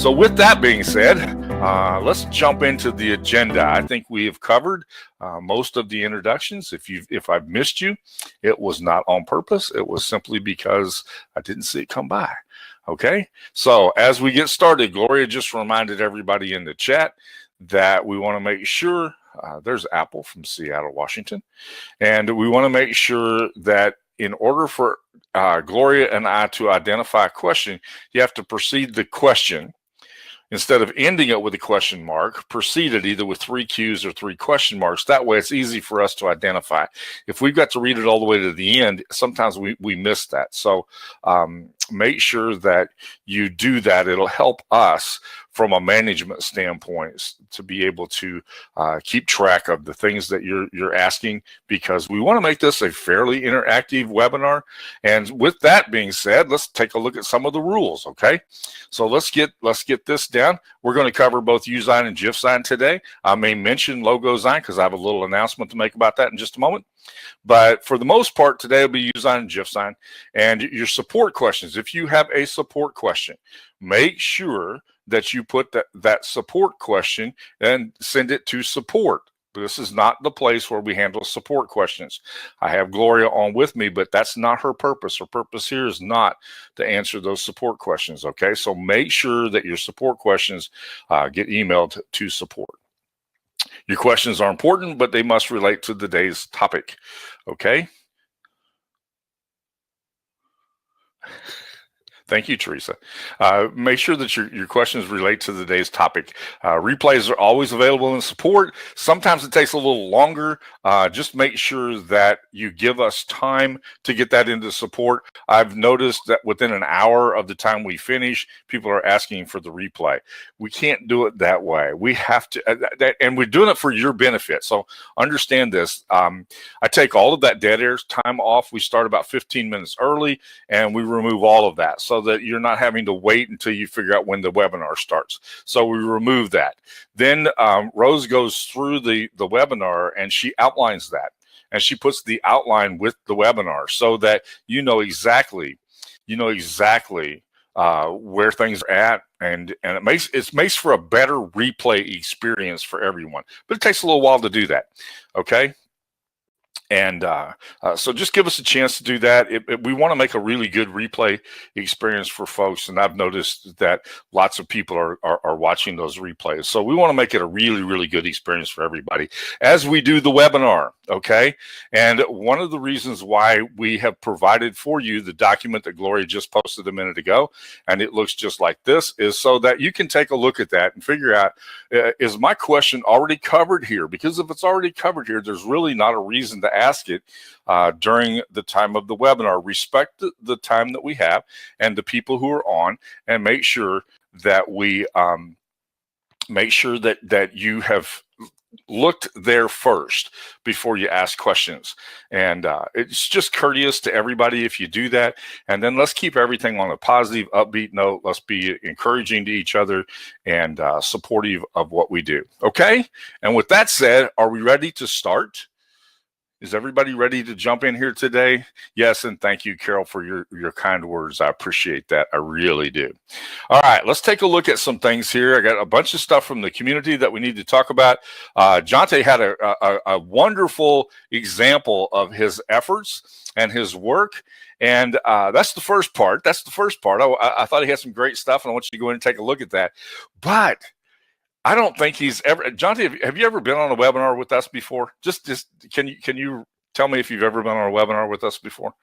So with that being said, let's jump into the agenda. I think we have covered most of the introductions. If I've missed you, it was not on purpose. It was simply because I didn't see it come by. Okay, so as we get started, Gloria just reminded everybody in the chat that we want to make sure, there's Apple from Seattle, Washington, and we want to make sure that in order for Gloria and I to identify a question, you have to precede the question. Instead of ending it with a question mark, proceed it either with 3 Q's or 3 question marks. That way it's easy for us to identify. If we've got to read it all the way to the end, sometimes we miss that. So make sure that you do that. It'll help us from a management standpoint to be able to keep track of the things that you're asking, because we want to make this a fairly interactive webinar. And with that being said, let's take a look at some of the rules. Okay, so let's get this down. We're going to cover both USign and GIFsign today. I may mention LogoZign because I have a little announcement to make about that in just a moment. But for the most part, today will be USign and GIFsign. And your support questions, if you have a support question, make sure that you put that support question and send it to support. This is not the place where we handle support questions. I have Gloria on with me, but that's not her purpose. Her purpose here is not to answer those support questions, okay? So make sure that your support questions get emailed to support. Your questions are important, but they must relate to today's topic, okay? Thank you, Teresa. Make sure that your questions relate to today's topic. Replays are always available in support. Sometimes it takes a little longer. Just make sure that you give us time to get that into support. I've noticed that within an hour of the time we finish, people are asking for the replay. We can't do it that way. We have to, and we're doing it for your benefit. So understand this. I take all of that dead air time off. We start about 15 minutes early, and we remove all of that, so that you're not having to wait until you figure out when the webinar starts. So we remove that. Then Rose goes through the webinar and she outlines that. And she puts the outline with the webinar so that you know exactly where things are at, and it makes for a better replay experience for everyone. But it takes a little while to do that, okay? And so just give us a chance to do that. We want to make a really good replay experience for folks. And I've noticed that lots of people are watching those replays. So we want to make it a really, really good experience for everybody as we do the webinar, okay? And one of the reasons why we have provided for you the document that Gloria just posted a minute ago, and it looks just like this, is so that you can take a look at that and figure out, is my question already covered here? Because if it's already covered here, there's really not a reason to ask it during the time of the webinar. Respect the time that we have and the people who are on, and make sure that we that you have looked there first before you ask questions. And it's just courteous to everybody if you do that. And then let's keep everything on a positive, upbeat note. Let's be encouraging to each other and supportive of what we do. Okay? And with that said, are we ready to start? Is everybody ready to jump in here today? Yes, and thank you, Carol, for your kind words. I appreciate that. I really do. All right, let's take a look at some things here. I got a bunch of stuff from the community that we need to talk about. Jonte had a wonderful example of his efforts and his work. And that's the first part. That's the first part. I thought he had some great stuff, and I want you to go in and take a look at that. But I don't think he's ever, Jonte, have you ever been on a webinar with us before? Just can you tell me if you've ever been on a webinar with us before?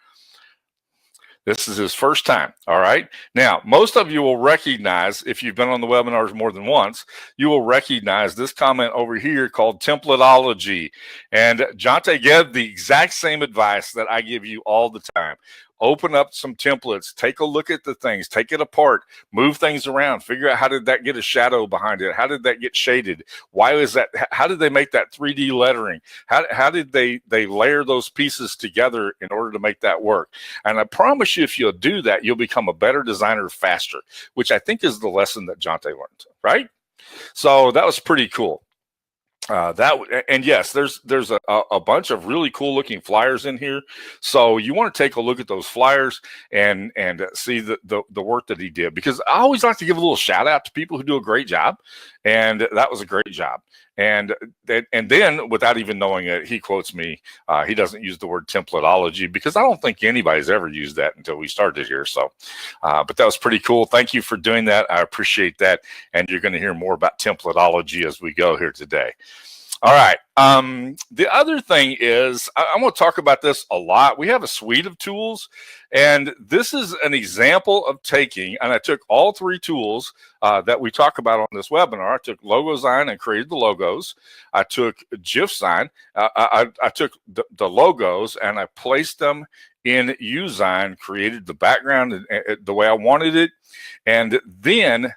This is his first time, all right? Now, most of you will recognize, if you've been on the webinars more than once, you will recognize this comment over here called Templateology. And Jonte gave the exact same advice that I give you all the time. Open up some templates, take a look at the things, take it apart, move things around, figure out how did that get a shadow behind it? How did that get shaded? Why is that? How did they make that 3D lettering? How did they layer those pieces together in order to make that work? And I promise you, if you'll do that, you'll become a better designer faster, which I think is the lesson that Jonte learned, right? So that was pretty cool. And yes, there's a bunch of really cool looking flyers in here. So you want to take a look at those flyers and see the work that he did, because I always like to give a little shout out to people who do a great job, and that was a great job. And then without even knowing it, he quotes me. He doesn't use the word templateology, because I don't think anybody's ever used that until we started here. So, but that was pretty cool. Thank you for doing that. I appreciate that. And you're going to hear more about templateology as we go here today. All right. The other thing is, I'm going to talk about this a lot. We have a suite of tools, and this is an example of taking, and I took all three tools that we talk about on this webinar. I took LogoZine and created the logos. I took GIFZine. I took the logos and I placed them in UZine, created the background the way I wanted it, and then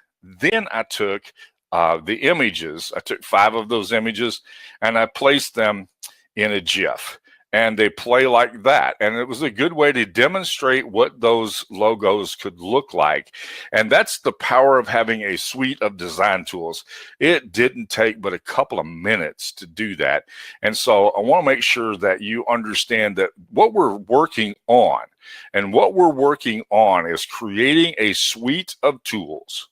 I took the images. I took 5 of those images and I placed them in a GIF, and they play like that. And it was a good way to demonstrate what those logos could look like. And that's the power of having a suite of design tools. It didn't take but a couple of minutes to do that. And so I want to make sure that you understand that what we're working on, is creating a suite of tools.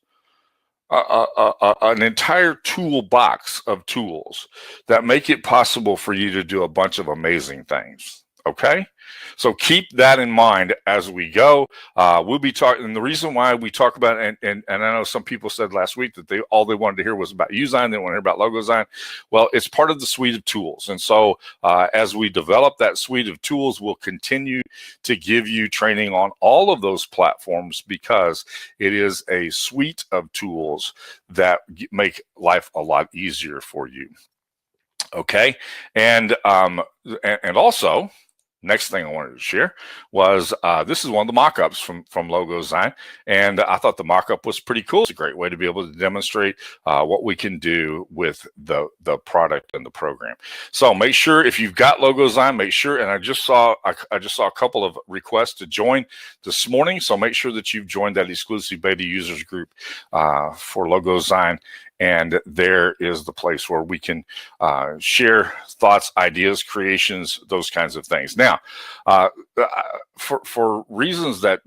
An entire toolbox of tools that make it possible for you to do a bunch of amazing things. Okay, so keep that in mind as we go. We'll be talking, and the reason why we talk about it, and I know some people said last week that all they wanted to hear was about UZine, they didn't want to hear about LogoZine. Well, it's part of the suite of tools, and so as we develop that suite of tools, we'll continue to give you training on all of those platforms, because it is a suite of tools that make life a lot easier for you. Okay, and also, next thing I wanted to share was this is one of the mock-ups from LogoZine, and I thought the mock-up was pretty cool. It's a great way to be able to demonstrate what we can do with the product and the program. So make sure, if you've got LogoZine, make sure, and I just saw a couple of requests to join this morning, so make sure that you've joined that exclusive beta users group for LogoZine. And there is the place where we can share thoughts, ideas, creations, those kinds of things. Now, for reasons that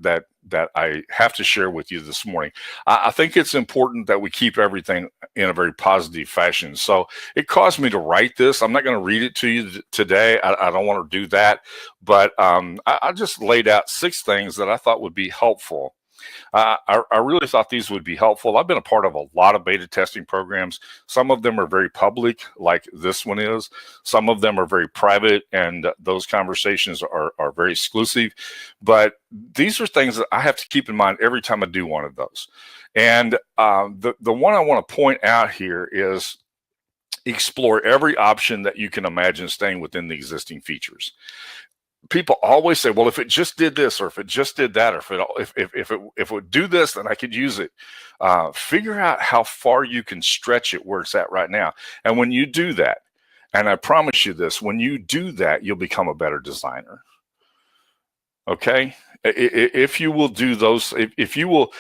I have to share with you this morning, I think it's important that we keep everything in a very positive fashion. So it caused me to write this. I'm not going to read it to you today. I don't want to do that. But I just laid out 6 things that I thought would be helpful. I really thought these would be helpful. I've been a part of a lot of beta testing programs. Some of them are very public, like this one is. Some of them are very private, and those conversations are very exclusive. But these are things that I have to keep in mind every time I do one of those. And the one I want to point out here is explore every option that you can imagine staying within the existing features. People always say, well, if it just did this, or if it just did that, or if it would do this, then I could use it. Figure out how far you can stretch it where it's at right now. And when you do that, and I promise you this, when you do that, you'll become a better designer. Okay? If you will do those, if you will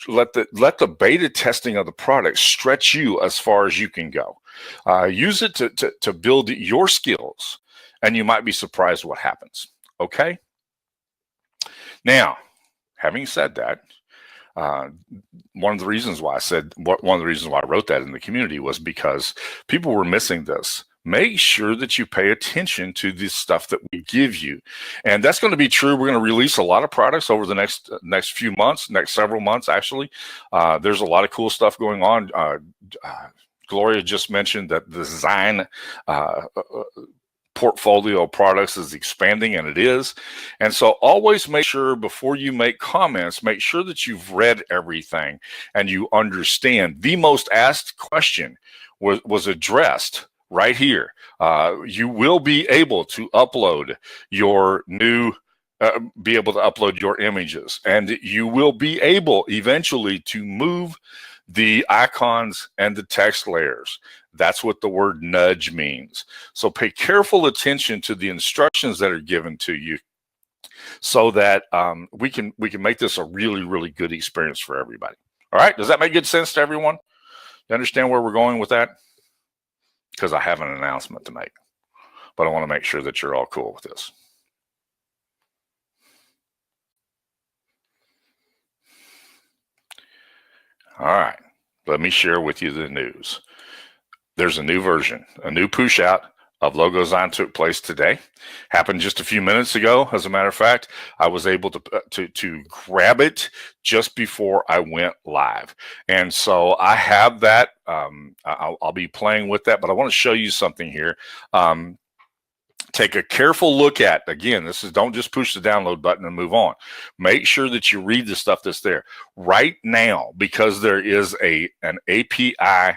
let the beta testing of the product stretch you as far as you can go. Use it to build your skills, and you might be surprised what happens. Okay? Now, having said that, one of the reasons why I wrote that in the community was because people were missing this. Make sure that you pay attention to the stuff that we give you. And that's going to be true. We're going to release a lot of products over the next few months, next several months, actually. There's a lot of cool stuff going on. Gloria just mentioned that the design portfolio of products is expanding, and it is. And so always make sure, before you make comments, make sure that you've read everything and you understand. The most asked question was addressed right here. You will be able to upload your your images, and you will be able eventually to move the icons and the text layers. That's what the word nudge means. So pay careful attention to the instructions that are given to you, so that we can make this a really, really good experience for everybody. All right, does that make good sense to everyone? You understand where we're going with that? because I have an announcement to make. But I want to make sure that you're all cool with this. All right, let me share with you the news. There's a new version, a new push out of Logo Design took place today. Happened just a few minutes ago. As a matter of fact, I was able to grab it just before I went live. And so I have that. I'll be playing with that, but I want to show you something here. Take a careful look at, again, this is, don't just push the download button and move on. Make sure that you read the stuff that's there. Right now, because there is an API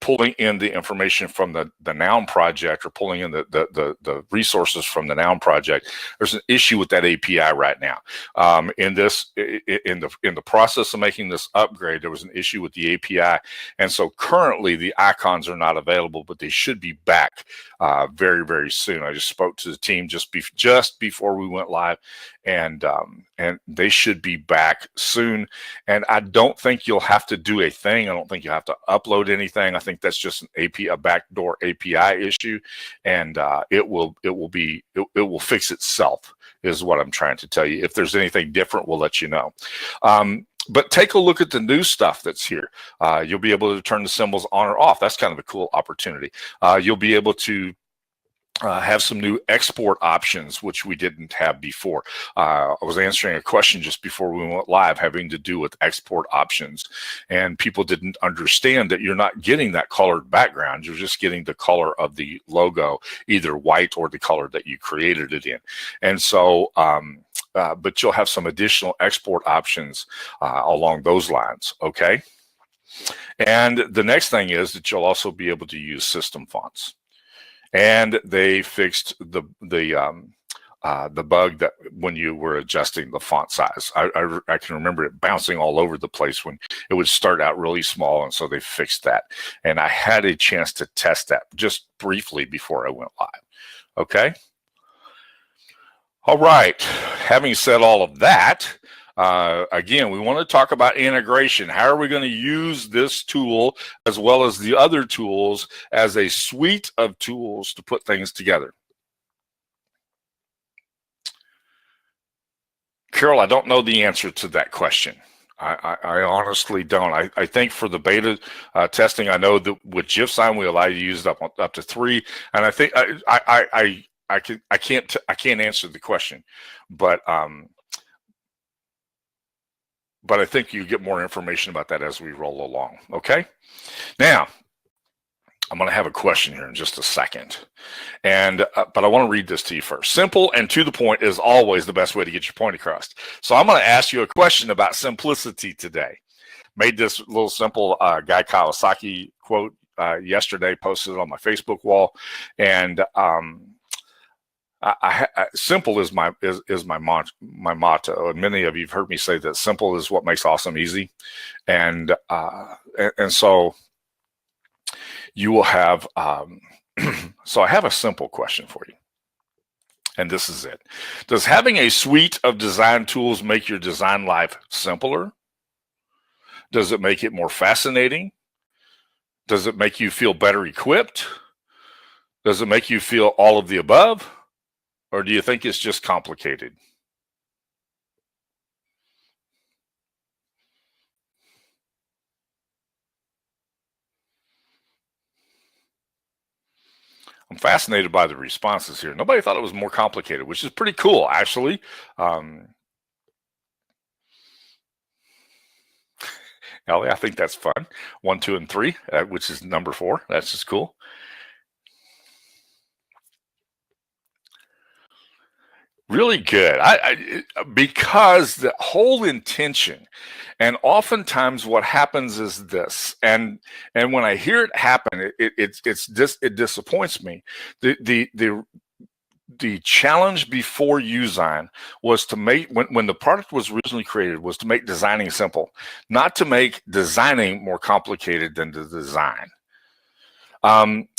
pulling in the information from the Noun project, or pulling in the resources from the Noun project, there's an issue with that API right now. In the process of making this upgrade, there was an issue with the API, and so currently the icons are not available, but they should be back very, very soon. I just spoke to the team just before we went live, and they should be back soon. And I don't think you'll have to do a thing. I don't think you have to upload anything. I think that's just a backdoor API issue, and it will fix itself, is what I'm trying to tell you. If there's anything different, we'll let you know. But take a look at the new stuff that's here. You'll be able to turn the symbols on or off. That's kind of a cool opportunity. You'll be able to have some new export options, which we didn't have before. I was answering a question just before we went live having to do with export options, and people didn't understand that you're not getting that colored background. You're just getting the color of the logo, either white or the color that you created it in. And so, but you'll have some additional export options along those lines, okay? And the next thing is that you'll also be able to use system fonts. And they fixed the bug that when you were adjusting the font size. I can remember it bouncing all over the place when it would start out really small, and so they fixed that. And I had a chance to test that just briefly before I went live. Okay. All right. Having said all of that, again, we want to talk about integration. How are we going to use this tool as well as the other tools as a suite of tools to put things together? Carol, I don't know the answer to that question. I honestly don't. I think for the beta testing, I know that with GIF-Sign we allow you to use it up to 3, and I think I can't answer the question, but I think you get more information about that as we roll along. Okay. Now, I'm going to have a question here in just a second, and but I want to read this to you first. Simple and to the point is always the best way to get your point across. So I'm going to ask you a question about simplicity today. Made this little simple Guy Kawasaki quote yesterday, posted it on my Facebook wall, and simple is my motto. And many of you have heard me say that simple is what makes awesome easy, and so you will have. So I have a simple question for you, and this is it: does having a suite of design tools make your design life simpler? Does it make it more fascinating? Does it make you feel better equipped? Does it make you feel all of the above? Or do you think it's just complicated? I'm fascinated by the responses here. Nobody thought it was more complicated, which is pretty cool, actually. Ellie, I think that's fun. 1, 2, and 3, which is number 4. That's just cool. Really good. Because the whole intention, and oftentimes what happens is this, and when I hear it happen, it disappoints me. The challenge before Usign was to make, when the product was originally created, was to make designing simple, not to make designing more complicated than the design.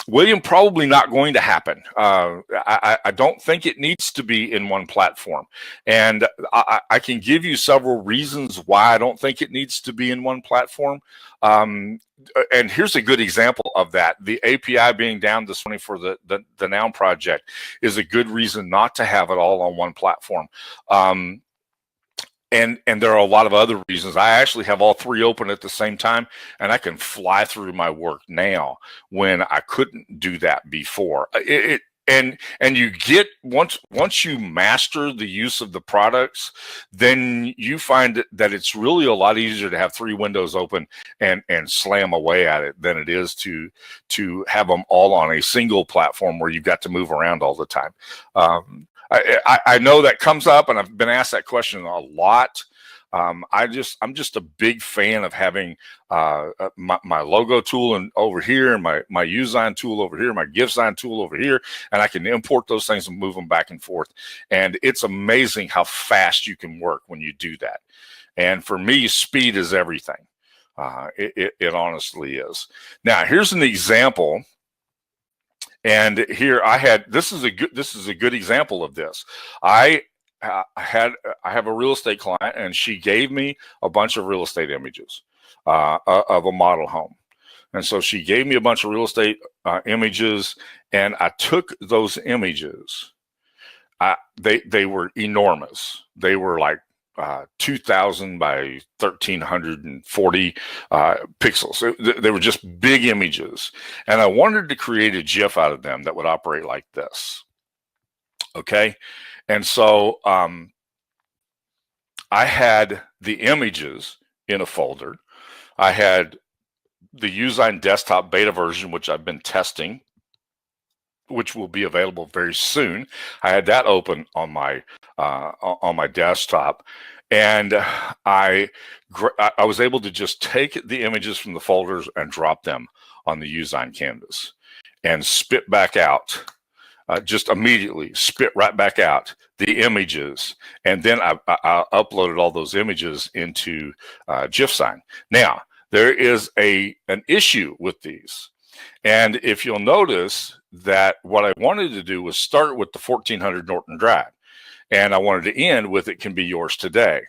William, probably not going to happen. I don't think it needs to be in one platform. And I can give you several reasons why I don't think it needs to be in one platform. And here's a good example of that. The API being down this morning for the Noun project is a good reason not to have it all on one platform. And there are a lot of other reasons. I actually have all three open at the same time, and I can fly through my work now when I couldn't do that before. And you get, once you master the use of the products, then you find that it's really a lot easier to have three windows open and slam away at it than it is to have them all on a single platform where you've got to move around all the time. I know that comes up, and I've been asked that question a lot. I'm just a big fan of having my logo tool and over here, and my Usign tool over here, my GiveSign tool over here, and I can import those things and move them back and forth. And it's amazing how fast you can work when you do that. And for me, speed is everything. It honestly is. Now, here's an example. And here I had, this is a good example of this. I have a real estate client, and she gave me a bunch of real estate images of a model home. And so she gave me a bunch of real estate images, and I took those images. They were enormous. They were like 2,000 by 1,340 pixels. They were just big images. And I wanted to create a GIF out of them that would operate like this. Okay. And so I had the images in a folder. I had the Usign desktop beta version, which I've been testing, which will be available very soon. I had that open on my desktop, and I was able to just take the images from the folders and drop them on the Usign canvas and spit back out, just immediately spit right back out the images. And then I uploaded all those images into GIFsign. Now, there is an issue with these. And if you'll notice that what I wanted to do was start with the 1400 Norton Drive, and I wanted to end with It Can Be Yours Today.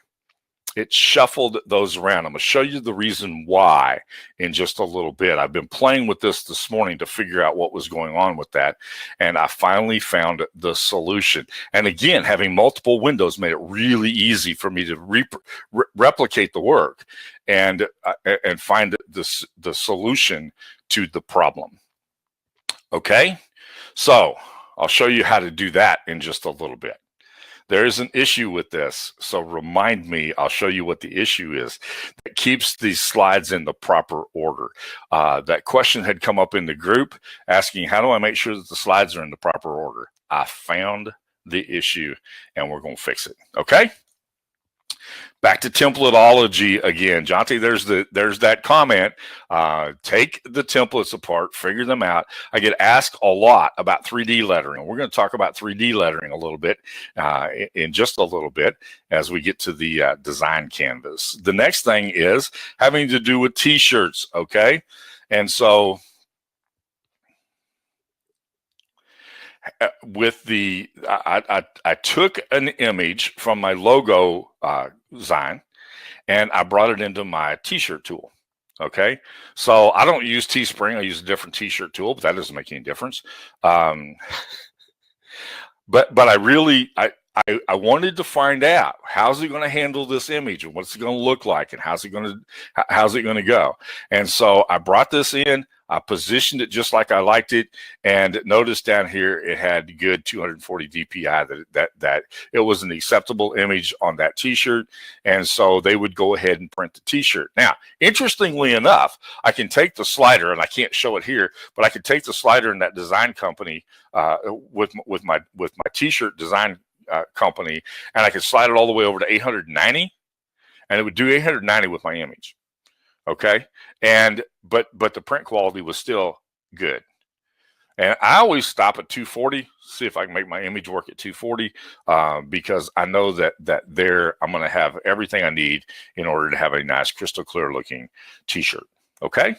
It shuffled those around. I'm going to show you the reason why in just a little bit. I've been playing with this morning to figure out what was going on with that, and I finally found the solution. And again, having multiple windows made it really easy for me to replicate the work and find the solution to the problem. Okay, so I'll show you how to do that in just a little bit. There is an issue with this, so remind me, I'll show you what the issue is that keeps these slides in the proper order. That question had come up in the group asking, how do I make sure that the slides are in the proper order? I found the issue, and we're going to fix it, okay? Back to Templateology again. Jonty, there's that comment. Take the templates apart, figure them out. I get asked a lot about 3D lettering. We're going to talk about 3D lettering a little bit in just a little bit as we get to the design canvas. The next thing is having to do with t-shirts, okay? And so with the, I took an image from my logo design, and I brought it into my t-shirt tool. Okay, so I don't use Teespring. I use a different t-shirt tool, but that doesn't make any difference. But I really I wanted to find out, how's it going to handle this image, and what's it going to look like, and how's it going to go. And so I brought this in. I positioned it just like I liked it, and notice down here it had good 240 DPI, that it was an acceptable image on that t-shirt, and so they would go ahead and print the t-shirt. Now, interestingly enough, I can take the slider, and I can't show it here, but I could take the slider in that design company with my t-shirt design company, and I could slide it all the way over to 890, and it would do 890 with my image. Okay, and but the print quality was still good, and I always stop at 240, see if I can make my image work at 240, because I know that there I'm going to have everything I need in order to have a nice crystal clear looking t-shirt. Okay,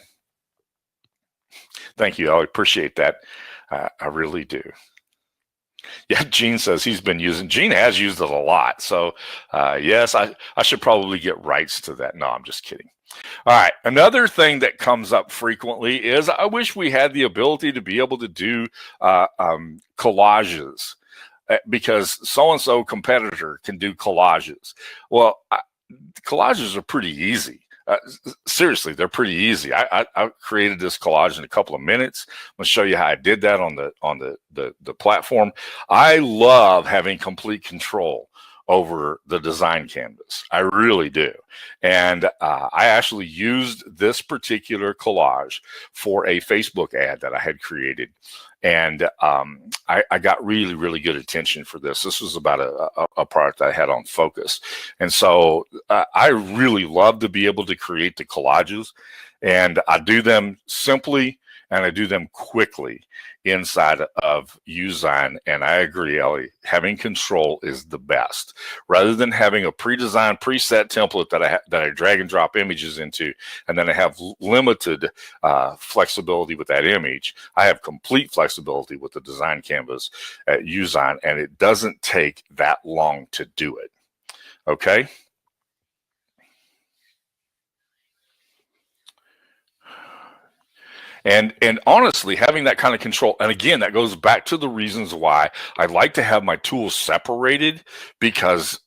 Thank you, I appreciate that. I really do. Yeah, Gene says he's been using. Gene has used it a lot. So yes, I should probably get rights to that. No, I'm just kidding. All right. Another thing that comes up frequently is I wish we had the ability to be able to do collages because so-and-so competitor can do collages. Well, collages are pretty easy. Seriously, they're pretty easy. I created this collage in a couple of minutes. I'm gonna show you how I did that on the platform. I love having complete control over the design canvas. I really do. And I actually used this particular collage for a Facebook ad that I had created. And I got really, really good attention for this. This was about a product I had on Focus. And so I really love to be able to create the collages. And I do them simply and I do them quickly inside of Usign. And I agree, Ellie, having control is the best. Rather than having a pre-designed preset template that I drag and drop images into, and then I have limited flexibility with that image, I have complete flexibility with the design canvas at Usign, and it doesn't take that long to do it. Okay. And honestly, having that kind of control, and again, that goes back to the reasons why I like to have my tools separated, because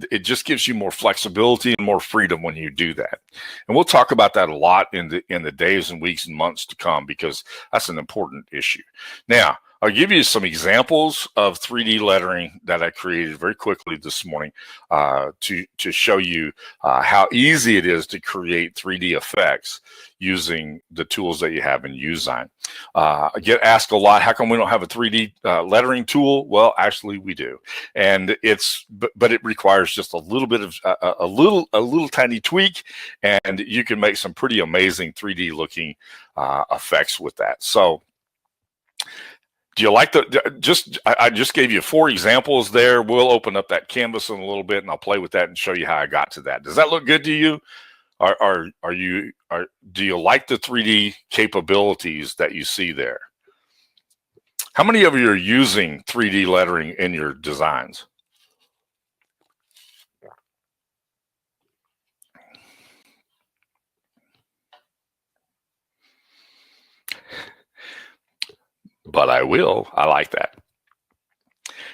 it just gives you more flexibility and more freedom when you do that. And we'll talk about that a lot in the days and weeks and months to come, because that's an important issue. Now, I'll give you some examples of 3D lettering that I created very quickly this morning to show you how easy it is to create 3D effects using the tools that you have in Usign. I get asked a lot, how come we don't have a 3D lettering tool? Well, actually we do. And but it requires just a little bit of a little tiny tweak, and you can make some pretty amazing 3D looking effects with that. So do you like I just gave you 4 examples there. We'll open up that canvas in a little bit and I'll play with that and show you how I got to that. Does that look good to you? Do you like the 3D capabilities that you see there? How many of you are using 3D lettering in your designs? But I will. I like that.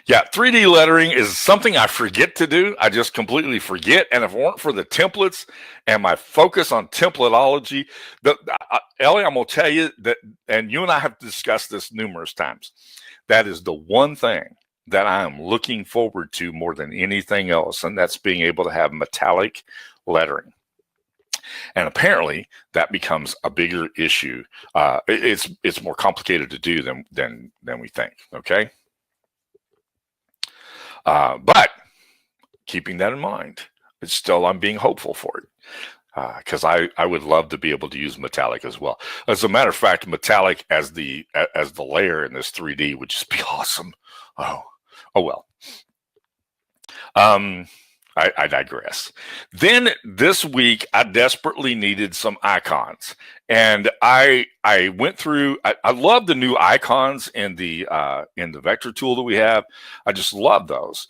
Yeah, 3D lettering is something I forget to do. I just completely forget. And if it weren't for the templates and my focus on Templateology, Ellie, I'm going to tell you that, and you and I have discussed this numerous times, that is the one thing that I am looking forward to more than anything else, and that's being able to have metallic lettering. And apparently that becomes a bigger issue. It's more complicated to do than we think. Okay. But keeping that in mind, it's still, I'm being hopeful for it because I would love to be able to use metallic as well. As a matter of fact, metallic as the layer in this 3D would just be awesome. Oh well. I digress. Then this week, I desperately needed some icons, and I went through. I love the new icons in the vector tool that we have. I just love those.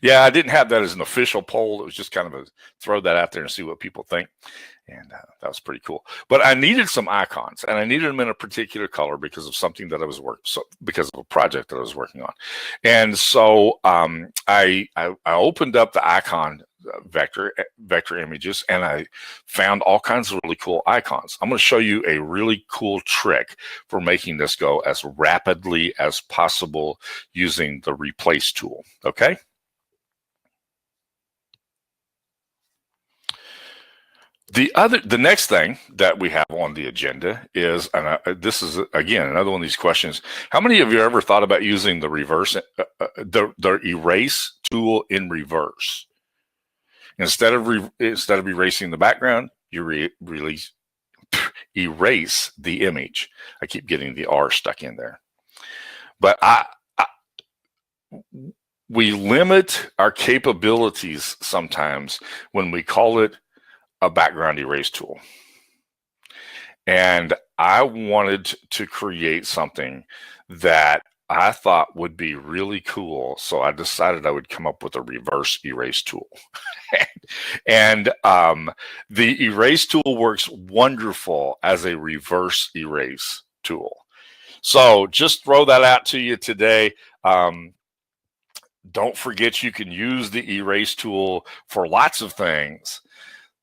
Yeah, I didn't have that as an official poll. It was just kind of a throw that out there and see what people think. And that was pretty cool. But I needed some icons, and I needed them in a particular color because of something that I was because of a project that I was working on. And so I opened up the icon vector images, and I found all kinds of really cool icons. I'm going to show you a really cool trick for making this go as rapidly as possible using the replace tool. Okay. The next thing that we have on the agenda is, and this is again another one of these questions. How many of you ever thought about using the reverse, the erase tool in reverse? Instead of erasing the background, you erase the image. I keep getting the R stuck in there, but we limit our capabilities sometimes when we call it a background erase tool. And I wanted to create something that I thought would be really cool. So I decided I would come up with a reverse erase tool. And the erase tool works wonderful as a reverse erase tool. So just throw that out to you today. Don't forget you can use the erase tool for lots of things.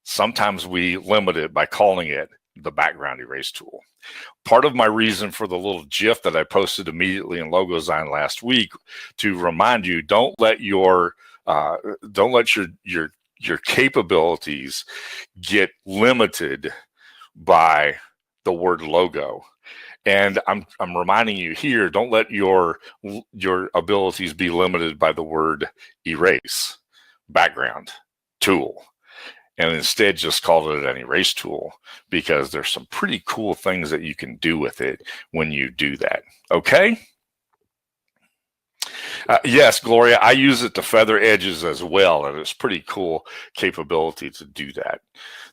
Sometimes we limit it by calling it the background erase tool. Part of my reason for the little GIF that I posted immediately in Logo Design last week to remind you, don't let your capabilities get limited by the word logo. And I'm reminding you here, don't let your abilities be limited by the word erase, background, tool. And instead just call it an erase tool, because there's some pretty cool things that you can do with it when you do that. Okay? Yes, Gloria, I use it to feather edges as well, and it's pretty cool capability to do that.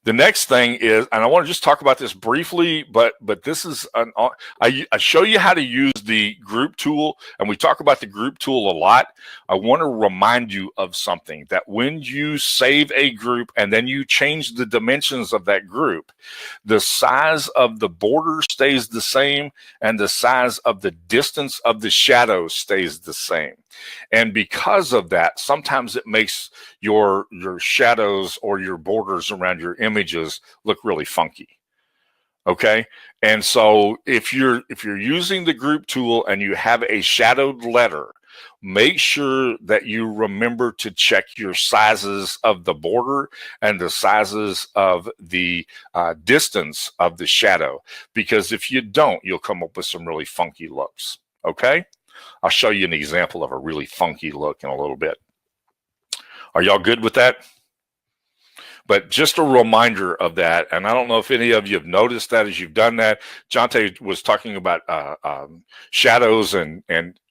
The next thing is, and I want to just talk about this briefly, but this is I show you how to use the group tool, and we talk about the group tool a lot. I want to remind you of something, that when you save a group and then you change the dimensions of that group, the size of the border stays the same, and the size of the distance of the shadow stays the same. And because of that, sometimes it makes your shadows or your borders around your images look really funky. Okay. And so if you're using the group tool and you have a shadowed letter, make sure that you remember to check your sizes of the border and the sizes of the distance of the shadow, because if you don't, you'll come up with some really funky looks. Okay. I'll show you an example of a really funky look in a little bit. Are y'all good with that? But just a reminder of that, and I don't know if any of you have noticed that as you've done that. Jonte was talking about shadows and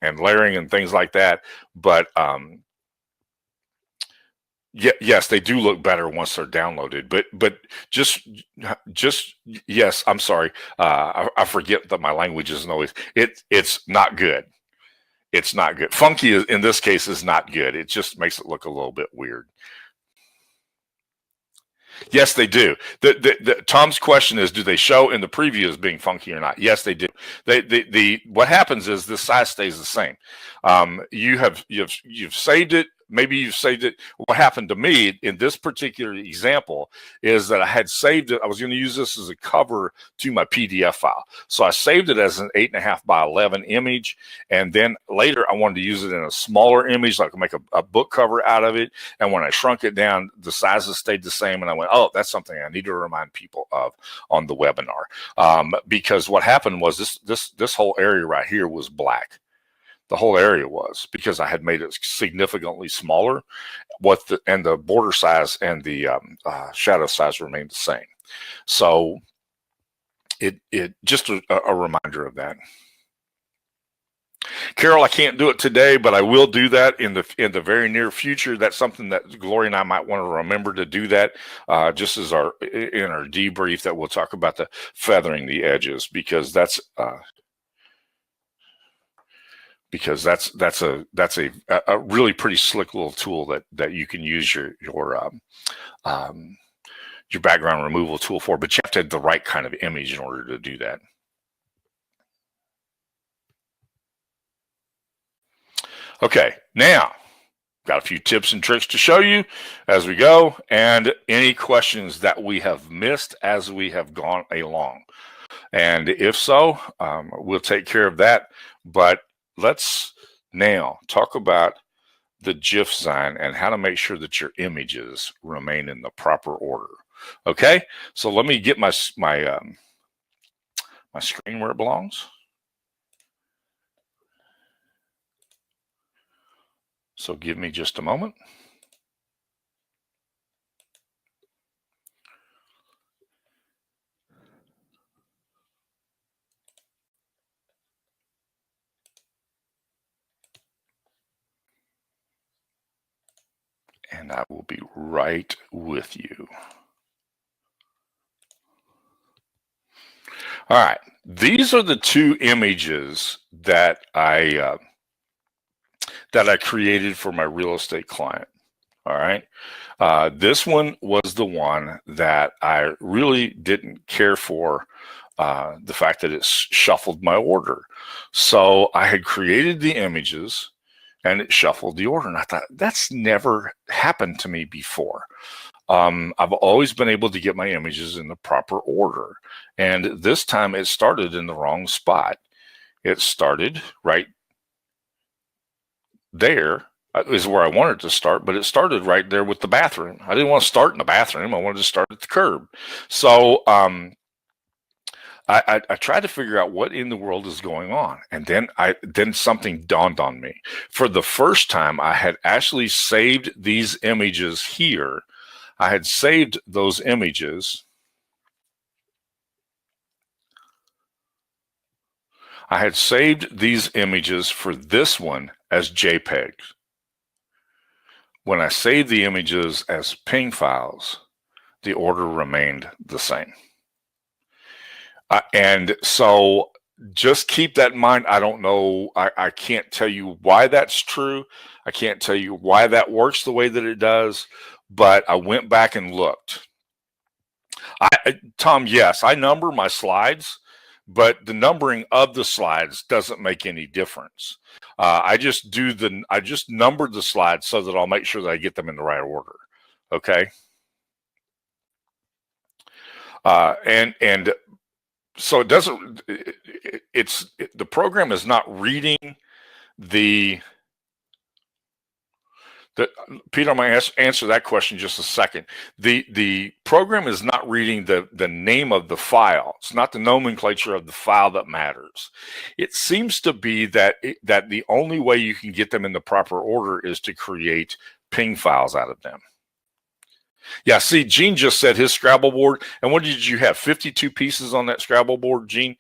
layering and things like that, but yes, they do look better once they're downloaded. But just yes, I'm sorry, I forget that my language isn't always it's not good. It's not good. Funky in this case is not good. It just makes it look a little bit weird. Yes, they do. Tom's question is, do they show in the preview as being funky or not? Yes, they do. What happens is the size stays the same. You've saved it. Maybe you've saved it. What happened to me in this particular example is that I had saved it. I was going to use this as a cover to my PDF file. So I saved it as an 8.5 by 11 image. And then later I wanted to use it in a smaller image, like make a book cover out of it. And when I shrunk it down, the sizes stayed the same. And I went, oh, that's something I need to remind people of on the webinar. Because what happened was this whole area right here was black. The whole area was, because I had made it significantly smaller. And the border size and the shadow size remained the same. So it just a reminder of that. Carol, I can't do it today, but I will do that in the very near future. That's something that Gloria and I might want to remember to do that, just as in our debrief, that we'll talk about the feathering the edges, because that's a really pretty slick little tool that you can use your background removal tool for, but you have to have the right kind of image in order to do that. Okay, now got a few tips and tricks to show you as we go, and any questions that we have missed as we have gone along. And if so, we'll take care of that. But let's now talk about the GIF design and how to make sure that your images remain in the proper order. Okay, so let me get my screen where it belongs. So give me just a moment. And I will be right with you. All right, these are the two images that I created for my real estate client. All right, this one was the one that I really didn't care for, the fact that it shuffled my order. So I had created the images and it shuffled the order, and I thought, that's never happened to me before. I've always been able to get my images in the proper order, and this time it started in the wrong spot. It started right there is where I wanted to start, but it started right there with the bathroom. I didn't want to start in the bathroom. I wanted to start at the curb. So I tried to figure out what in the world is going on, and then something dawned on me. For the first time, I had actually saved these images here. I had saved those images. I had saved these images for this one as JPEGs. When I saved the images as PNG files, the order remained the same. And so just keep that in mind. I don't know. I can't tell you why that's true. I can't tell you why that works the way that it does, but I went back and looked. Tom, yes, I number my slides, but the numbering of the slides doesn't make any difference. I just number the slides so that I'll make sure that I get them in the right order. Okay. And so it doesn't, the program is not reading Peter, I'm going to answer that question in just a second. The program is not reading the name of the file. It's not the nomenclature of the file that matters. It seems to be that the only way you can get them in the proper order is to create PNG files out of them. Yeah, see, Gene just said his Scrabble board. And what did you have, 52 pieces on that Scrabble board, Gene?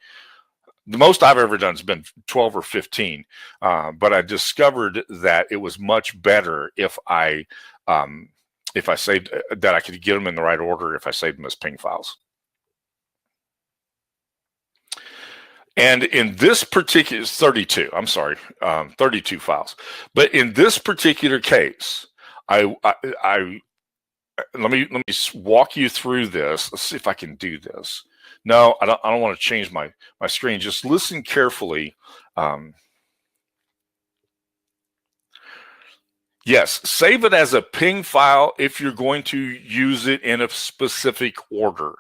The most I've ever done has been 12 or 15. But I discovered that it was much better if I saved, that I could get them in the right order if I saved them as PNG files. And in this particular, 32, I'm sorry, 32 files. But in this particular case, let me walk you through this. Let's see if I can do this. No, I don't want to change my screen. Just listen carefully. Yes, save it as a PNG file if you're going to use it in a specific order.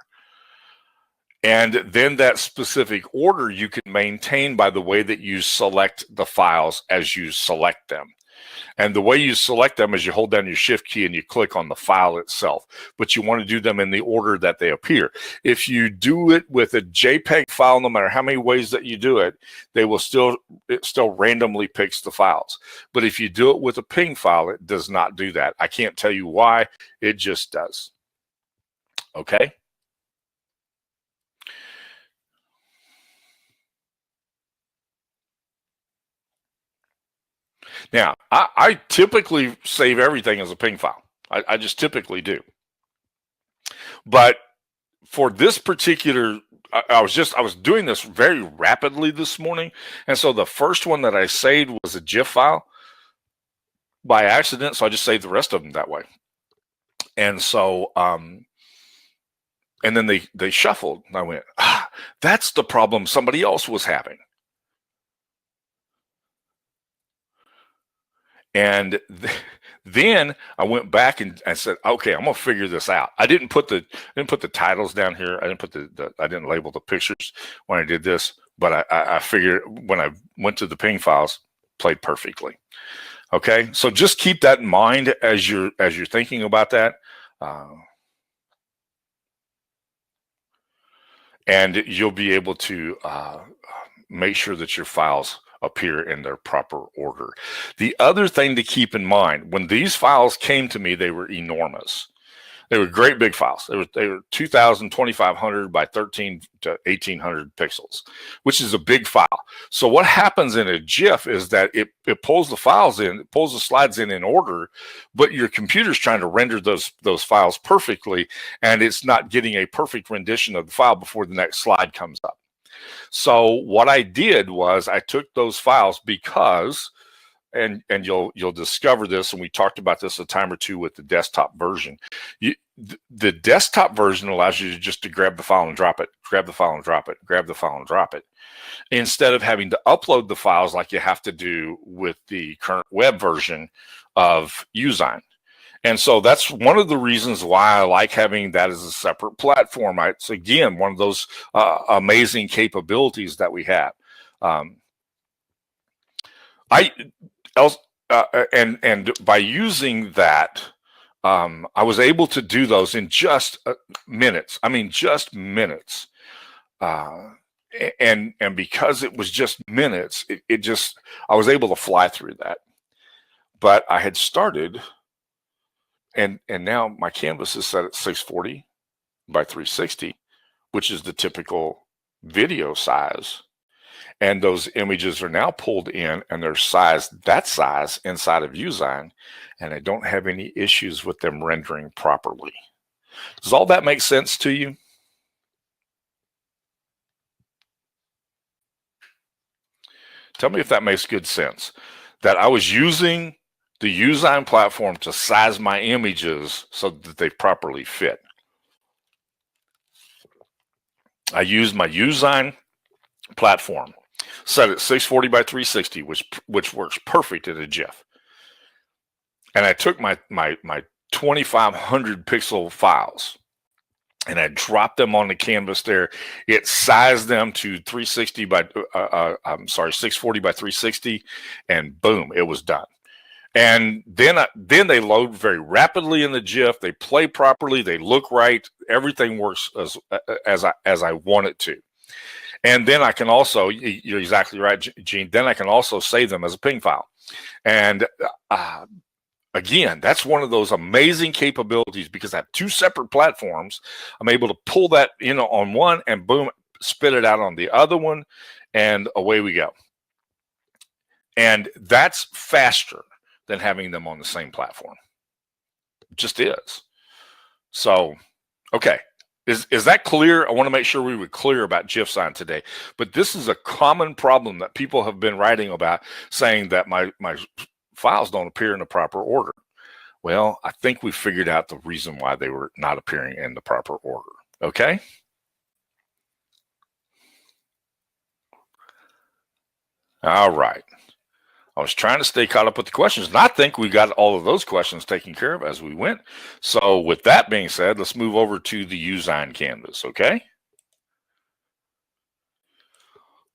And then that specific order you can maintain by the way that you select the files as you select them. And the way you select them is you hold down your shift key and you click on the file itself, but you want to do them in the order that they appear. If you do it with a JPEG file, no matter how many ways that you do it, it still randomly picks the files. But if you do it with a PNG file, it does not do that. I can't tell you why, it just does. Okay. Now, I typically save everything as a PNG file. I just typically do. But for this particular, I was doing this very rapidly this morning. And so the first one that I saved was a GIF file by accident. So I just saved the rest of them that way. And so, and then they shuffled. And I went, that's the problem somebody else was having. And then I went back and I said, okay, I'm gonna figure this out. I didn't put the titles down here. I didn't put I didn't label the pictures when I did this, but I figured when I went to the PNG files, played perfectly. Okay, so just keep that in mind as you're thinking about that. And you'll be able to make sure that your files appear in their proper order. The other thing to keep in mind, when these files came to me, they were enormous. They were great big files. They were 2,000, 2,500 by 13 to 1,800 pixels, which is a big file. So what happens in a GIF is that it pulls the files in, it pulls the slides in order, but your computer's trying to render those files perfectly, and it's not getting a perfect rendition of the file before the next slide comes up. So what I did was I took those files because, and you'll discover this, and we talked about this a time or two with the desktop version. The desktop version allows you to just to grab the file and drop it, grab the file and drop it, grab the file and drop it, instead of having to upload the files like you have to do with the current web version of Usein. And so that's one of the reasons why I like having that as a separate platform. It's, again, one of those amazing capabilities that we have. And by using that, I was able to do those in just minutes. I mean, just minutes. And because it was just minutes, I was able to fly through that. But I had started, and now my canvas is set at 640 by 360, which is the typical video size. And those images are now pulled in, and they're sized that size inside of Usein, and I don't have any issues with them rendering properly. Does all that make sense to you? Tell me if that makes good sense. That I was using the Usein platform to size my images so that they properly fit. I used my Usein platform set at 640 by 360, which works perfect in a GIF. And I took my 2500 pixel files and I dropped them on the canvas there. It sized them to 360 by, 640 by 360, and boom, it was done. And then they load very rapidly in the GIF. They play properly. They look right. Everything works as I want it to. And then I can also, you're exactly right, Gene, then I can also save them as a ping file. And again, that's one of those amazing capabilities because I have two separate platforms. I'm able to pull that on one and boom, spit it out on the other one, and away we go. And that's faster than having them on the same platform. It just is. So, okay. Is that clear? I want to make sure we were clear about GIFsign today. But this is a common problem that people have been writing about, saying that my files don't appear in the proper order. Well, I think we figured out the reason why they were not appearing in the proper order. Okay? All right. I was trying to stay caught up with the questions, and I think we got all of those questions taken care of as we went. So with that being said, let's move over to the Usein canvas, okay?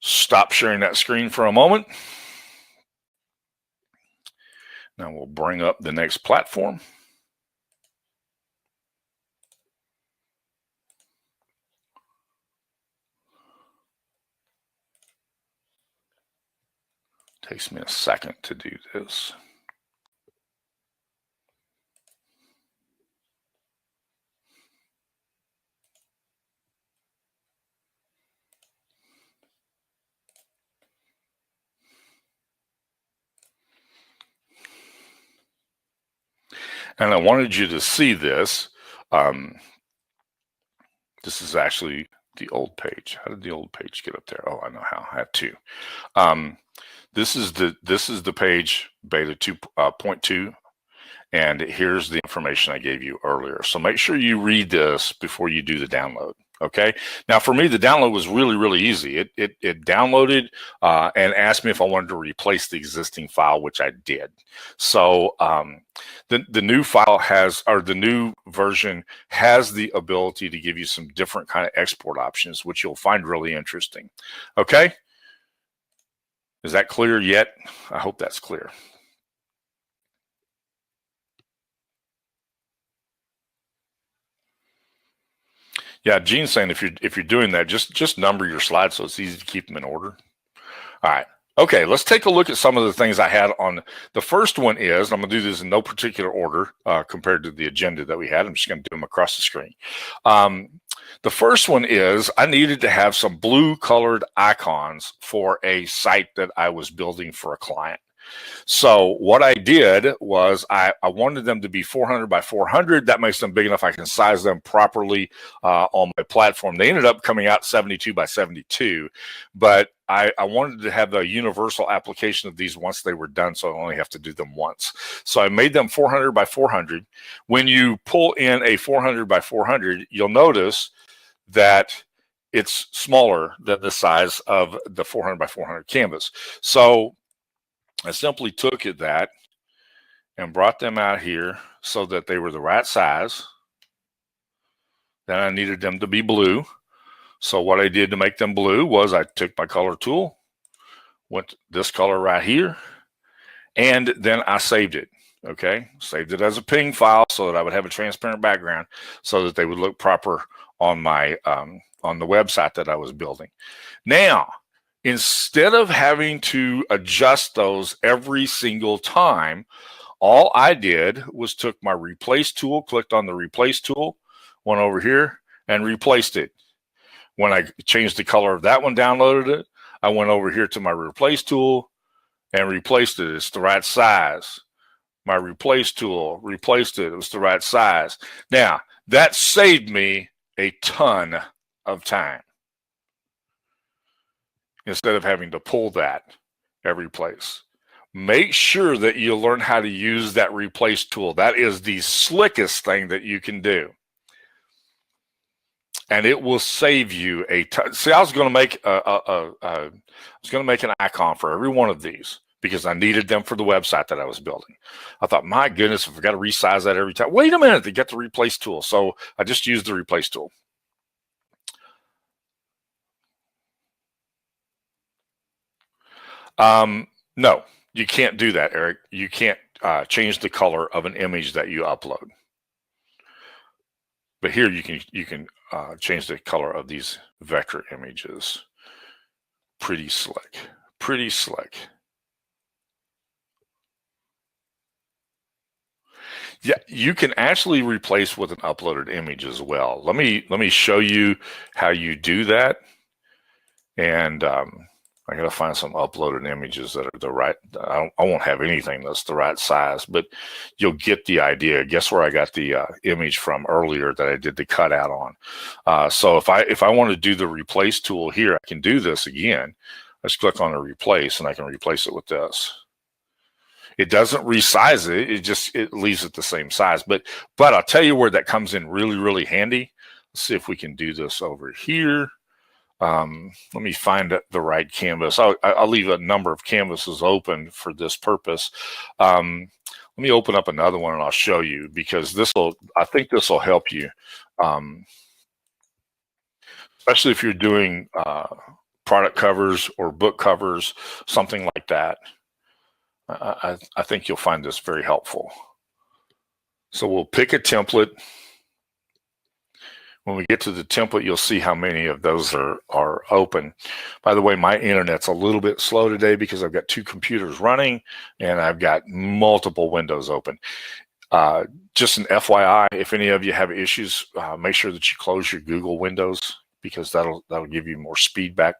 Stop sharing that screen for a moment. Now we'll bring up the next platform. Takes me a second to do this. And I wanted you to see this. This is actually the old page. How did the old page get up there? Oh, I know how. I have two. This is the page beta 2.2, and here's the information I gave you earlier. So make sure you read this before you do the download. Okay. Now for me, the download was really, really easy. It downloaded and asked me if I wanted to replace the existing file, which I did. So the new file the new version has the ability to give you some different kind of export options, which you'll find really interesting. Okay. Is that clear yet? I hope that's clear. Yeah, Gene's saying if you're doing that, just number your slides so it's easy to keep them in order. All right. Okay, let's take a look at some of the things I had on. The first one is, I'm going to do this in no particular order compared to the agenda that we had. I'm just going to do them across the screen. The first one is I needed to have some blue colored icons for a site that I was building for a client. So what I did was I wanted them to be 400 by 400. That makes them big enough I can size them properly on my platform. They ended up coming out 72 by 72, but I wanted to have the universal application of these once they were done, so I only have to do them once. So I made them 400 by 400. When you pull in a 400 by 400, you'll notice that it's smaller than the size of the 400 by 400 canvas. So I simply took that and brought them out here so that they were the right size. Then I needed them to be blue. So what I did to make them blue was I took my color tool, went this color right here, and then I saved it. Okay, saved it as a ping file so that I would have a transparent background so that they would look proper on my on the website that I was building. Now, instead of having to adjust those every single time, all I did was took my replace tool, clicked on the replace tool, went over here and replaced it. When I changed the color of that one, downloaded it, I went over here to my replace tool and replaced it. It's the right size. My replace tool, replaced it. It was the right size. Now, that saved me a ton of time instead of having to pull that every place. Make sure that you learn how to use that replace tool. That is the slickest thing that you can do. And it will save you a ton. See, I was going to make an icon for every one of these because I needed them for the website that I was building. I thought, my goodness, if I got to resize that every time. Wait a minute, they got the replace tool. So I just used the replace tool. No, you can't do that, Eric. You can't change the color of an image that you upload. But here you can change the color of these vector images. Pretty slick, pretty slick. Yeah, you can actually replace with an uploaded image as well. Let me show you how you do that. And I gotta find some uploaded images that are the right. I won't have anything that's the right size, but you'll get the idea. Guess where I got the image from earlier that I did the cutout on. So if I want to do the replace tool here, I can do this again. Let's click on the replace, and I can replace it with this. It doesn't resize it; it leaves it the same size. But I'll tell you where that comes in really handy. Let's see if we can do this over here. Let me find the right canvas. I'll leave a number of canvases open for this purpose. Let me open up another one and I'll show you, because I think this will help you, especially if you're doing product covers or book covers, something like that. I think you'll find this very helpful. So we'll pick a template. When we get to the template, you'll see how many of those are open. By the way, my internet's a little bit slow today because I've got two computers running and I've got multiple windows open. Just an FYI, if any of you have issues, make sure that you close your Google windows, because that'll give you more speed back.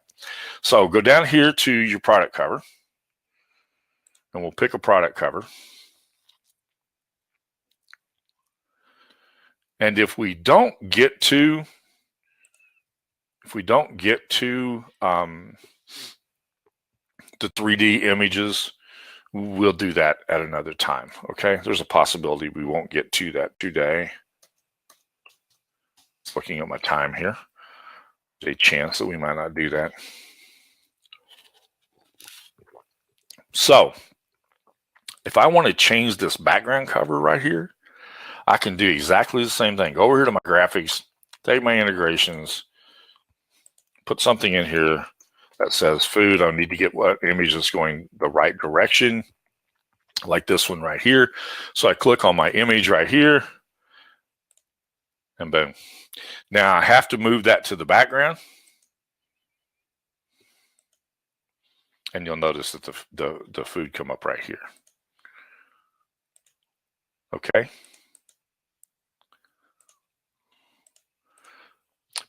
So go down here to your product cover, and we'll pick a product cover. And if we don't get to the 3D images, we'll do that at another time. Okay, there's a possibility we won't get to that today. Just looking at my time here, there's a chance that we might not do that. So if I want to change this background cover right here, I can do exactly the same thing. Go over here to my graphics, take my integrations, put something in here that says food. I need to get what image is going the right direction, like this one right here. So I click on my image right here, and boom. Now I have to move that to the background, and you'll notice that the food come up right here. Okay.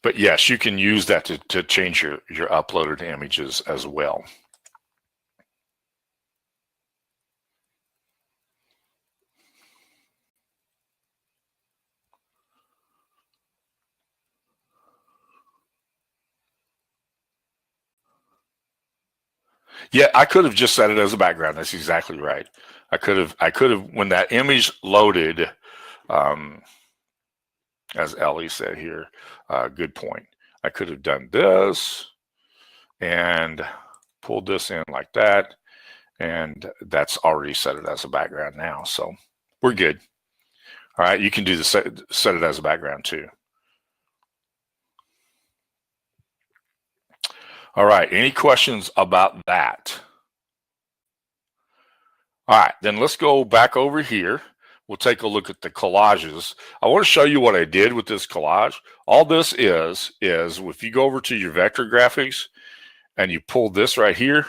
But yes, you can use that to change your uploaded images as well. Yeah, I could have just set it as a background. That's exactly right. I could have, when that image loaded, as Ellie said here, good point. I could have done this and pulled this in like that, and that's already set it as a background now. So we're good. All right, you can do the set it as a background too. All right, any questions about that? All right, then let's go back over here. We'll take a look at the collages. I want to show you what I did with this collage. All this is if you go over to your vector graphics and you pull this right here,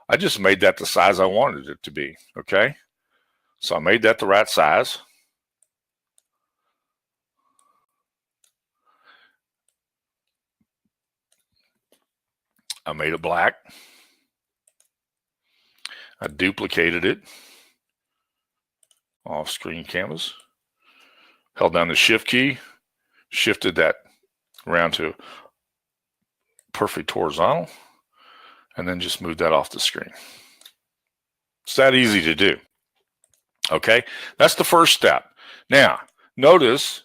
I just made that the size I wanted it to be, okay? So I made that the right size. I made it black. I duplicated it off screen canvas, held down the shift key, shifted that around to perfect horizontal, and then just moved that off the screen. It's that easy to do. Okay, that's the first step. Now, notice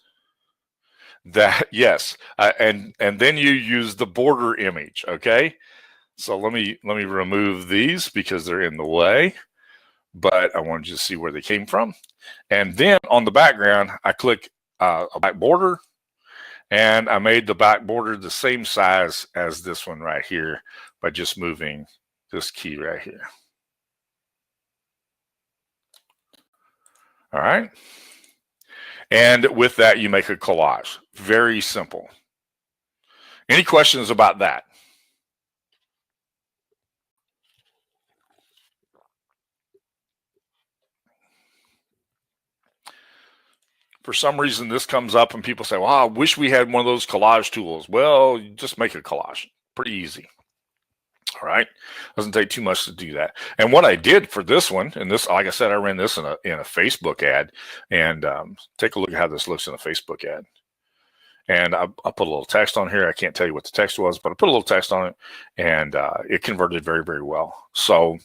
that, yes, and then you use the border image, okay? So let me remove these because they're in the way, but I wanted you to see where they came from. And then on the background, I click a back border, and I made the back border the same size as this one right here by just moving this key right here. All right. And with that, you make a collage. Very simple. Any questions about that? For some reason, this comes up and people say, well, I wish we had one of those collage tools. Well, you just make a collage. Pretty easy. All right. Doesn't take too much to do that. And what I did for this one, and this, like I said, I ran this in a Facebook ad, and take a look at how this looks in a Facebook ad. And I put a little text on here. I can't tell you what the text was, but I put a little text on it, and it converted very, very well. So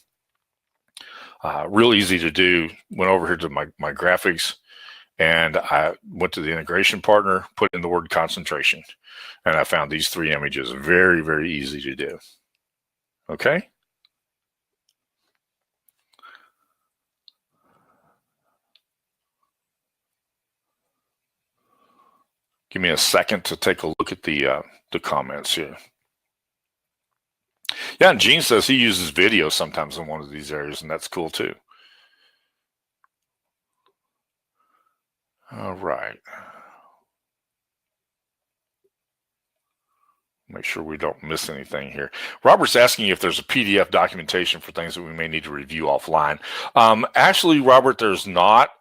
real easy to do. Went over here to my graphics, and I went to the integration partner, put in the word concentration, and I found these 3 images. Very, very easy to do. Okay. Give me a second to take a look at the comments here. Yeah, and Gene says he uses video sometimes in one of these areas, and that's cool too. All right. Make sure we don't miss anything here. Robert's asking if there's a PDF documentation for things that we may need to review offline. Actually, Robert, there's not.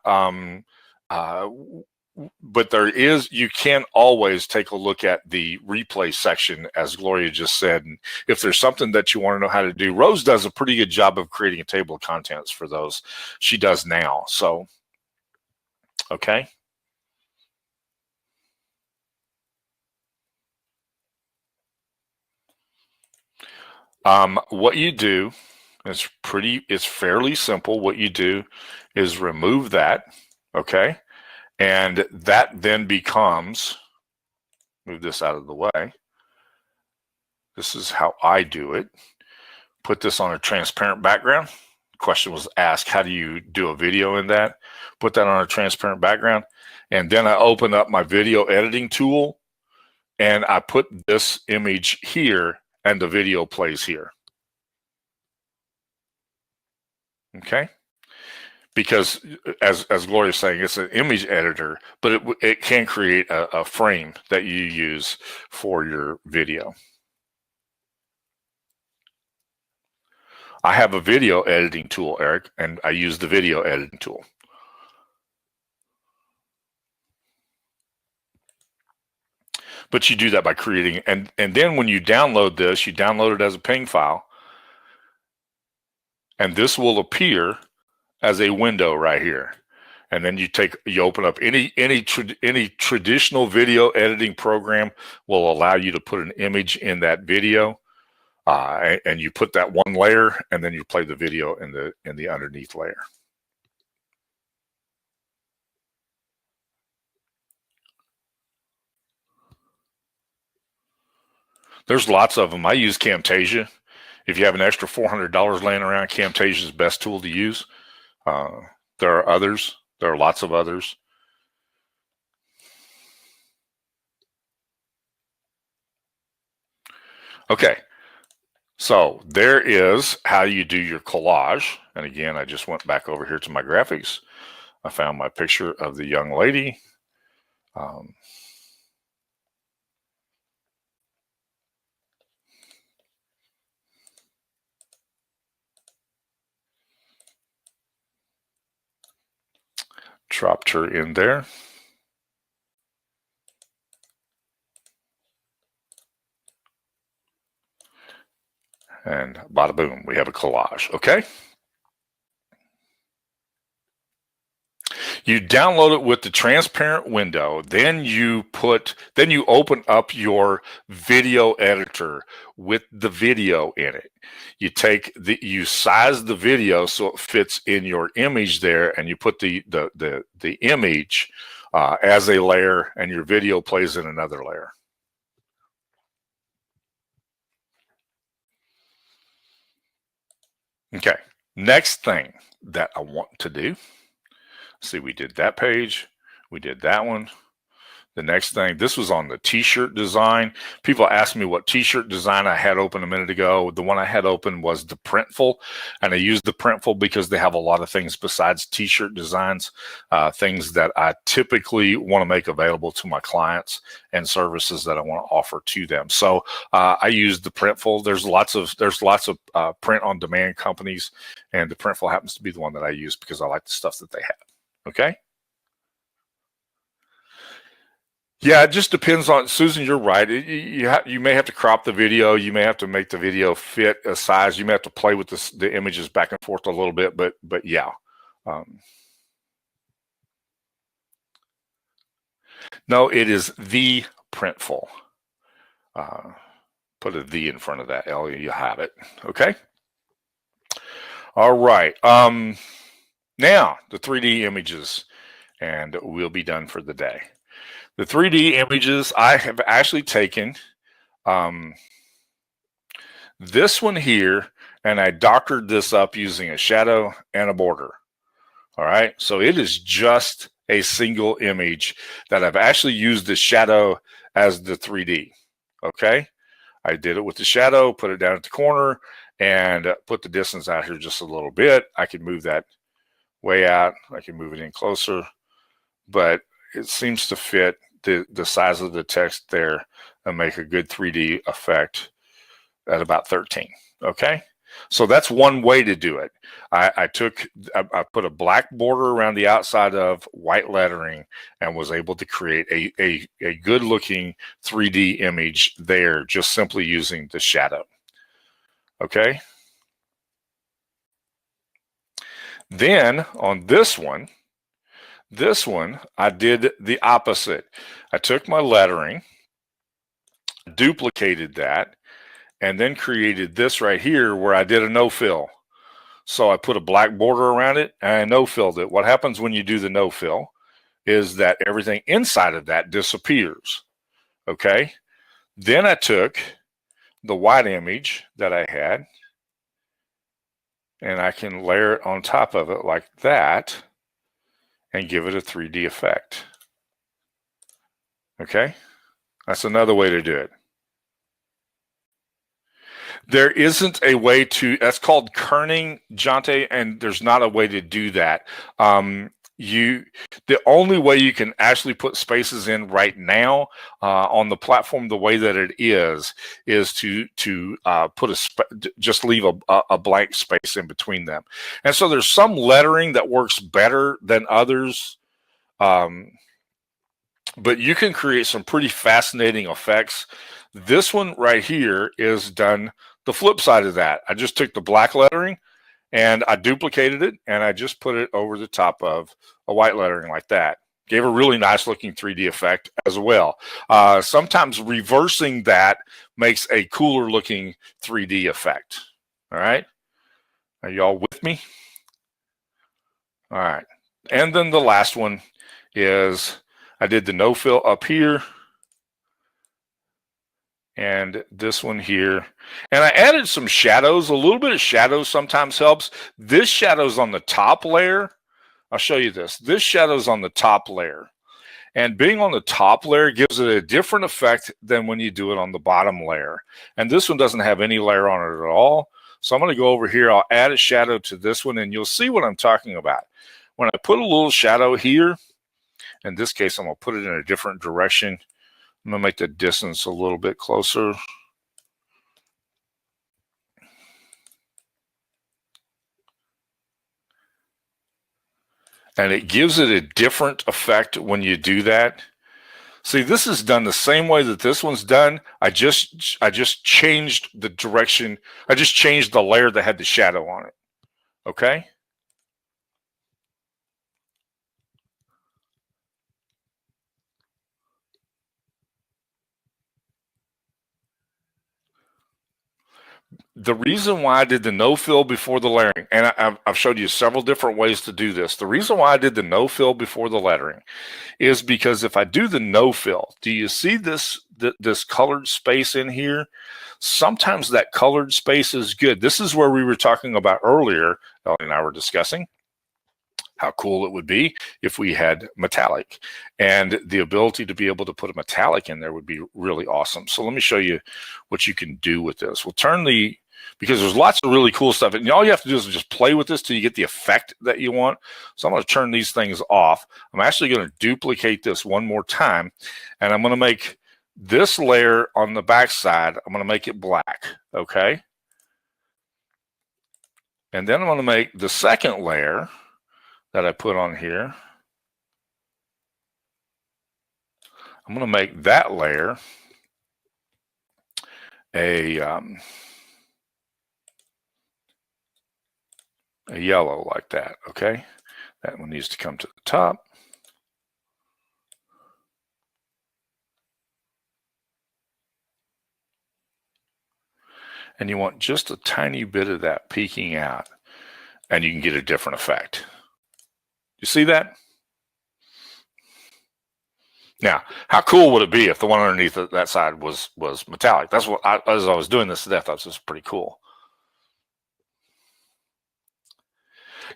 But there is. You can always take a look at the replay section, as Gloria just said. And if there's something that you want to know how to do, Rose does a pretty good job of creating a table of contents for those. She does now. So, okay. What you do is it's fairly simple. What you do is remove that, okay? And that then becomes, move this out of the way. This is how I do it. Put this on a transparent background. Question was asked, how do you do a video in that? Put that on a transparent background. And then I open up my video editing tool, and I put this image here, and the video plays here. Okay, because as Gloria is saying, it's an image editor, but it can create a frame that you use for your video. I have a video editing tool, Eric, and I use the video editing tool. But you do that by creating, and then when you download this, you download it as a PNG file, and this will appear as a window right here. And then you open up any traditional video editing program will allow you to put an image in that video. and you put that one layer, and then you play the video in the underneath layer. There's lots of them. I use Camtasia. If you have an extra $400 laying around, Camtasia is the best tool to use. There are others. There are lots of others. Okay, so there is how you do your collage. And again, I just went back over here to my graphics. I found my picture of the young lady. Dropped her in there. And bada boom, we have a collage, okay? You download it with the transparent window, then you open up your video editor with the video in it. You size the video so it fits in your image there, and you put the image as a layer, and your video plays in another layer. Okay, next thing that I want to do, see, we did that page, we did that one. The next thing, this was on the Tshirt Design. People asked me what Tshirt Design I had open a minute ago. The one I had open was the Printful, and I used the Printful because they have a lot of things besides Tshirt designs, things that I typically want to make available to my clients and services that I want to offer to them. So I use the Printful. There's lots of print on demand companies, and the Printful happens to be the one that I use because I like the stuff that they have. Okay. Yeah, it just depends on, Susan, you're right. You may have to crop the video. You may have to make the video fit a size. You may have to play with the images back and forth a little bit, but yeah. No, it is the Printful. Put a "the" in front of that L, you have it. Okay. All right. Now the 3D images, and we'll be done for the day. The 3D images, I have actually taken this one here, and I doctored this up using a shadow and a border. All right, so it is just a single image that I've actually used the shadow as the 3D. Okay, I did it with the shadow, put it down at the corner, and put the distance out here just a little bit. I can move that way out. I can move it in closer, but it seems to fit the size of the text there and make a good 3D effect at about 13. Okay, so that's one way to do it. I put a black border around the outside of white lettering and was able to create a good looking 3D image there just simply using the shadow. Okay, then on this one, I did the opposite. I took my lettering, duplicated that, and then created this right here where I did a no-fill. So I put a black border around it and I no-filled it. What happens when you do the no-fill is that everything inside of that disappears. Okay. Then I took the white image that I had and I can layer it on top of it like that and give it a 3D effect. Okay, that's another way to do it. There isn't a way to, that's called kerning, Jante, and there's not a way to do that. The only way you can actually put spaces in right now on the platform the way that it is to just leave a blank space in between them. And so there's some lettering that works better than others, but you can create some pretty fascinating effects. This one right here is done the flip side of that. I just took the black lettering and I duplicated it and I just put it over the top of a white lettering like that. Gave a really nice looking 3D effect as well. Sometimes reversing that makes a cooler looking 3D effect. All right. Are y'all with me? All right. And then the last one is I did the no fill up here and this one here. And I added some shadows. A little bit of shadows sometimes helps. This shadow's on the top layer. I'll show you this. This shadow's on the top layer. And being on the top layer gives it a different effect than when you do it on the bottom layer. And this one doesn't have any layer on it at all. So I'm going to go over here. I'll add a shadow to this one, and you'll see what I'm talking about. When I put a little shadow here, in this case, I'm going to put it in a different direction. I'm going to make the distance a little bit closer. And it gives it a different effect when you do that. See, this is done the same way that this one's done. I just changed the direction. I just changed the layer that had the shadow on it. Okay? The reason why I did the no fill before the layering, and I've showed you several different ways to do this. The reason why I did the no fill before the lettering is because if I do the no fill, do you see this colored space in here? Sometimes that colored space is good. This is where we were talking about earlier, Ellie and I were discussing how cool it would be if we had metallic, and the ability to be able to put a metallic in there would be really awesome. So let me show you what you can do with this. We'll turn because there's lots of really cool stuff, and all you have to do is just play with this till you get the effect that you want. So I'm going to turn these things off. I'm actually going to duplicate this one more time, and I'm going to make this layer on the back side, I'm going to make it black, okay? And then I'm going to make the second layer that I put on here, I'm going to make that layer a yellow like that, okay? That one needs to come to the top. And you want just a tiny bit of that peeking out, and you can get a different effect. You see that? Now, how cool would it be if the one underneath that side was metallic? That's what as I was doing this to death, I thought this was pretty cool.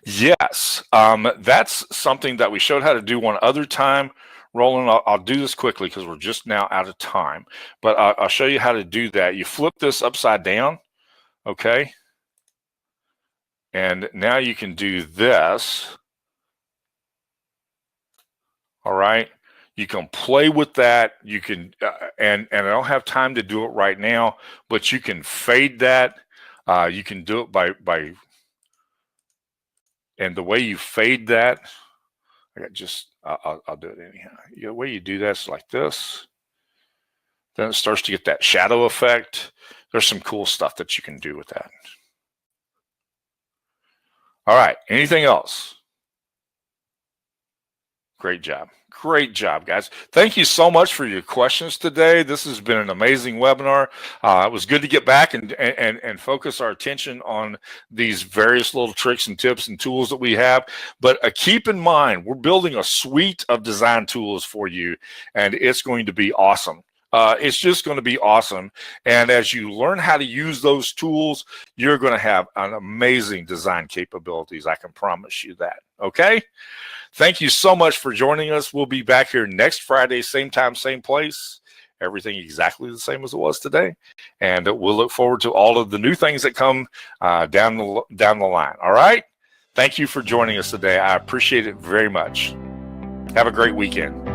Yes, that's something that we showed how to do one other time. Roland, I'll do this quickly because we're just now out of time, but I'll show you how to do that. You flip this upside down, okay? And now you can do this. All right, you can play with that. You can, and I don't have time to do it right now, but you can fade that. You can do it by, and the way you fade that, I'll do it anyhow. The way you do that's like this. Then it starts to get that shadow effect. There's some cool stuff that you can do with that. All right, anything else? Great job. Great job, guys. Thank you so much for your questions today. This has been an amazing webinar. It was good to get back and focus our attention on these various little tricks and tips and tools that we have. But keep in mind, we're building a suite of design tools for you, and it's going to be awesome. It's just going to be awesome. And as you learn how to use those tools, you're going to have an amazing design capabilities. I can promise you that. Okay? Thank you so much for joining us. We'll be back here next Friday, same time, same place. Everything exactly the same as it was today. And we'll look forward to all of the new things that come down the line. All right? Thank you for joining us today. I appreciate it very much. Have a great weekend.